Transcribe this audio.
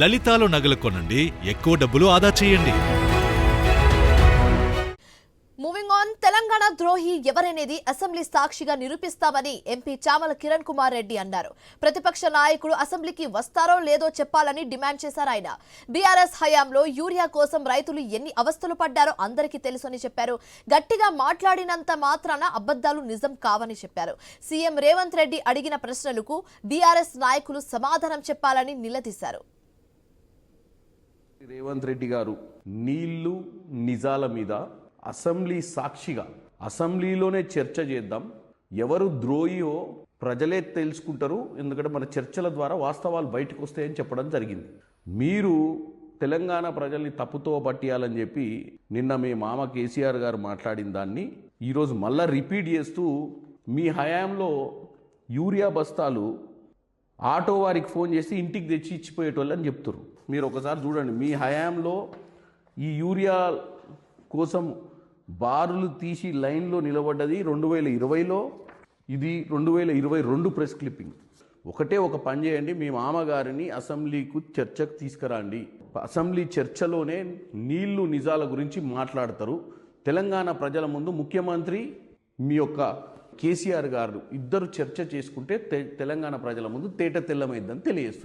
లలితాలో నగలు కొనండి, ఎక్కువ డబ్బులు ఆదా చేయండి. మూవింగ్ ఆన్, తెలంగాణ ద్రోహి ఎవరనేది అసెంబ్లీ సాక్షిగా నిరూపిస్తామని ఎంపీ చామల కిరణ్ కుమార్ రెడ్డి అన్నారు. ప్రతిపక్ష నాయకుడు అసెంబ్లీకి వస్తారో లేదో చెప్పాలని డిమాండ్ చేశారు ఆయన. బీఆర్ఎస్ హయాంలో యూరియా కోసం రైతులు ఎన్ని అవస్థలు పడ్డారో అందరికీ తెలుసని చెప్పారు. గట్టిగా మాట్లాడినంత మాత్రాన అబద్ధాలు నిజం కావని చెప్పారు. సీఎం రేవంత్ రెడ్డి అడిగిన ప్రశ్నలకు బీఆర్ఎస్ నాయకులు సమాధానం చెప్పాలని నిలదీశారు. రేవంత్ రెడ్డి గారు నీళ్లు నిజాల మీద అసెంబ్లీ సాక్షిగా అసెంబ్లీలోనే చర్చ చేద్దాం, ఎవరు ద్రోహియో ప్రజలే తెలుసుకుంటారు, ఎందుకంటే మన చర్చల ద్వారా వాస్తవాలు బయటకు వస్తాయని చెప్పడం జరిగింది. మీరు తెలంగాణ ప్రజల్ని తప్పుతో పట్టియాలని చెప్పి నిన్న మీ మామ కేసీఆర్ గారు మాట్లాడిన దాన్ని ఈరోజు మళ్ళా రిపీట్ చేస్తూ మీ హయాంలో యూరియా బస్తాలు ఆటో వారికి ఫోన్ చేసి ఇంటికి తెచ్చి ఇచ్చిపోయేటోళ్ళని చెప్తారు. మీరు ఒకసారి చూడండి, మీ హయాంలో ఈ యూరియా కోసం బారులు తీసి లైన్లో నిలబడ్డది 2020లో, ఇది 2022 ప్రెస్ క్లిప్పింగ్. ఒక పని చేయండి, మీ మామగారిని అసెంబ్లీకు చర్చకు తీసుకురండి. అసెంబ్లీ చర్చలోనే నీళ్లు నిజాల గురించి మాట్లాడతారు. తెలంగాణ ప్రజల ముందు ముఖ్యమంత్రి మీ యొక్క కేసీఆర్ గారు ఇద్దరు చర్చ చేసుకుంటే తెలంగాణ ప్రజల ముందు తేట తెల్లమైందని తెలియజేస్తున్నారు.